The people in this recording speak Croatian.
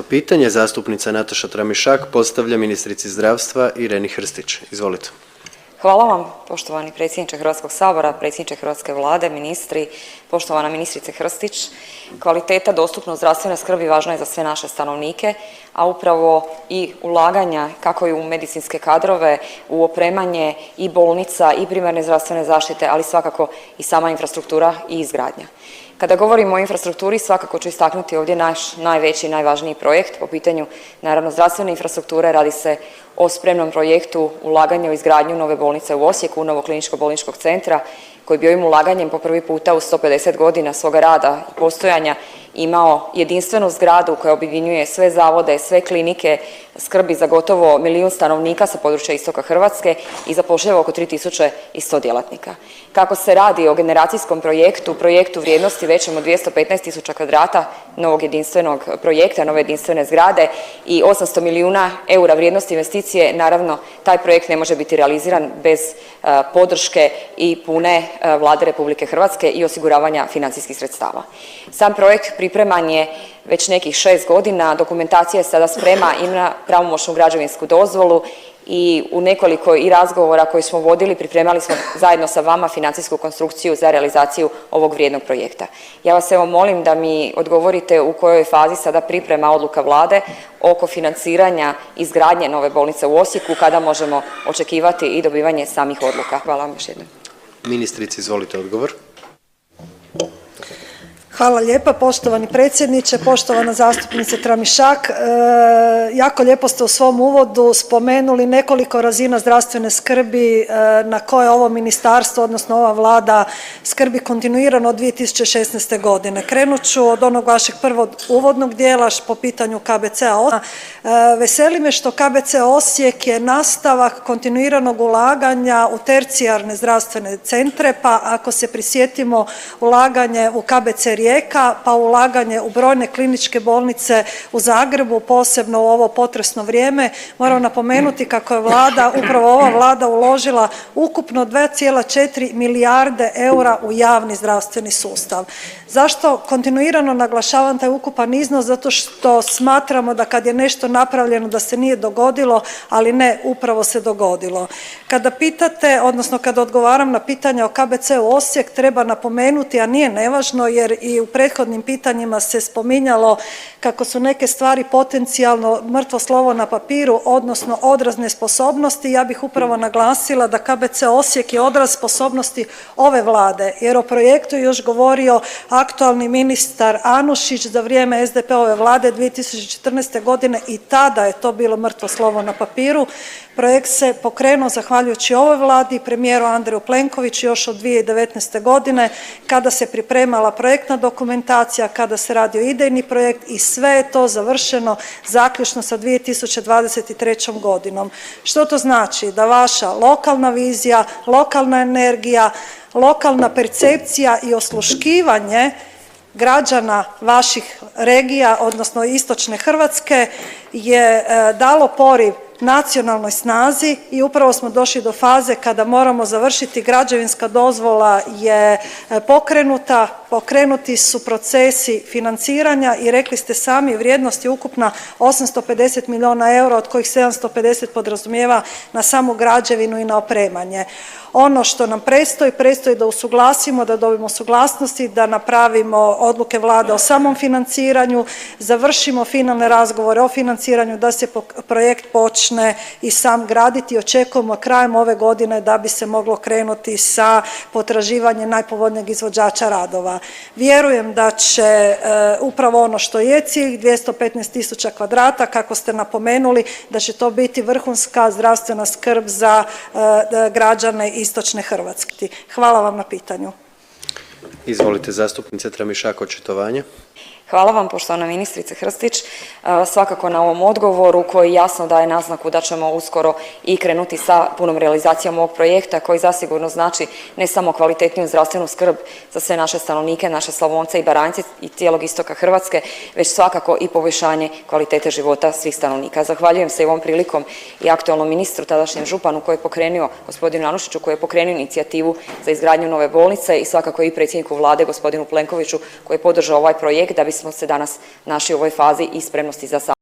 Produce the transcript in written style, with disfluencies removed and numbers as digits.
Pitanje zastupnica Nataša Tramišak postavlja ministrici zdravstva Ireni Hrstić. Izvolite. Hvala vam poštovani predsjedniče Hrvatskog sabora, predsjedniče hrvatske Vlade, ministri, poštovana ministrice Hrstić. Kvaliteta, dostupnost zdravstvene skrbi važna je za sve naše stanovnike, a upravo i ulaganja kako i u medicinske kadrove, u opremanje i bolnica i primarne zdravstvene zaštite, ali svakako i sama infrastruktura i izgradnja. Kada govorimo o infrastrukturi svakako ću istaknuti ovdje naš najveći i najvažniji projekt po pitanju naravno zdravstvene infrastrukture. Radi se o spremnom projektu ulaganja u izgradnju nove bolnice u Osijeku, novog kliničkog bolničkog centra koji bi ovim ulaganjem po prvi puta u 150 godina svoga rada i postojanja imao jedinstvenu zgradu koja objedinjuje sve zavode, sve klinike, skrbi za gotovo 1 milijun stanovnika sa područja istoka Hrvatske i zapošljava oko 3100 djelatnika. Kako se radi o generacijskom projektu vrijednosti većem od 215.000 kvadrata novog jedinstvenog projekta, nove jedinstvene zgrade i 800 milijuna eura vrijednosti investicije, naravno taj projekt ne može biti realiziran bez podrške i pune Vlade RH i osiguravanja financijskih sredstava. Sam projekt pripreman je već nekih 6 godina, dokumentacija je sada sprema, ima pravomoćnu građevinsku dozvolu i u nekoliko i razgovora koji smo vodili pripremali smo zajedno sa vama financijsku konstrukciju za realizaciju ovog vrijednog projekta. Ja vas evo molim da mi odgovorite u kojoj fazi sada priprema odluka Vlade oko financiranja izgradnje nove bolnice u Osijeku, kada možemo očekivati i dobivanje samih odluka. Hvala vam još jednom. Ministrice, izvolite odgovor. Hvala lijepa poštovani predsjedniče, poštovana zastupnice Tramišak. Jako lijepo ste u svom uvodu spomenuli nekoliko razina zdravstvene skrbi na koje ovo ministarstvo odnosno ova Vlada skrbi kontinuirano od 2016. godine. Krenut ću od onog vašeg prvog uvodnog dijela po pitanju KBC-a Osijek. Veseli me što KBC Osijek je nastavak kontinuiranog ulaganja u tercijarne zdravstvene centre, pa ako se prisjetimo ulaganje u KBC Rijeka, pa ulaganje u brojne kliničke bolnice u Zagrebu, posebno u ovo potresno vrijeme. Moram napomenuti kako je Vlada, upravo ova Vlada uložila ukupno 2,4 milijarde eura u javni zdravstveni sustav. Zašto kontinuirano naglašavam taj ukupan iznos? Zato što smatramo da kad je nešto napravljeno da se nije dogodilo, ali ne, upravo se dogodilo. Kada pitate, odnosno kada odgovaram na pitanja o KBC Osijek, treba napomenuti, a nije nevažno jer i u prethodnim pitanjima se spominjalo kako su neke stvari potencijalno mrtvo slovo na papiru, odnosno odraz nesposobnosti. Ja bih upravo naglasila da KBC Osijek je odraz sposobnosti ove Vlade, jer o projektu je još govorio aktualni ministar Anušić za vrijeme SDP-ove Vlade 2014. godine i tada je to bilo mrtvo slovo na papiru. Projekt se pokrenuo zahvaljujući ovoj Vladi i premijeru Andreju Plenkoviću još od 2019. godine kada se pripremala projektna dokumentacija, kada se radio idejni projekt i sve je to završeno zaključno sa 2023. godinom. Što to znači? Da vaša lokalna vizija, lokalna energija, lokalna percepcija i osluškivanje građana vaših regija, odnosno istočne Hrvatske je dalo poriv nacionalnoj snazi i upravo smo došli do faze kada moramo završiti, građevinska dozvola je pokrenuta, pokrenuti su procesi financiranja i rekli ste sami vrijednost je ukupna 850 milijuna eura od kojih 750 podrazumijeva na samu građevinu i na opremanje. Ono što nam predstoji da usuglasimo, da dobijemo suglasnosti, da napravimo odluke Vlade o samom financiranju, završimo finalne razgovore o financiranju, da se projekt počne i sam graditi. Očekujemo krajem ove godine da bi se moglo krenuti sa potraživanjem najpovoljnijeg izvođača radova. Vjerujem da će upravo ono što je cilj 215.000 kvadrata kako ste napomenuli, da će to biti vrhunska zdravstvena skrb za građane istočne Hrvatske. Hvala vam na pitanju. Izvolite zastupnice Tramišak, očitovanje. Hvala vam poštovana ministrice Hrstić, svakako na ovom odgovoru koji jasno daje naznaku da ćemo uskoro i krenuti sa punom realizacijom ovog projekta koji zasigurno znači ne samo kvalitetniju zdravstvenu skrb za sve naše stanovnike, naše Slavonce i Baranjce i cijelog istoka Hrvatske, već svakako i poboljšanje kvalitete života svih stanovnika. Zahvaljujem se i ovom prilikom i aktualnom ministru, tadašnjem županu koji je pokrenuo, gospodinu Anušiću, koji je pokrenuo inicijativu za izgradnju nove bolnice i svakako i predsjedniku Vlade gospodinu Plenkoviću koji je podržao ovaj projekt da bi bismo se danas našli u ovoj fazi i spremnosti za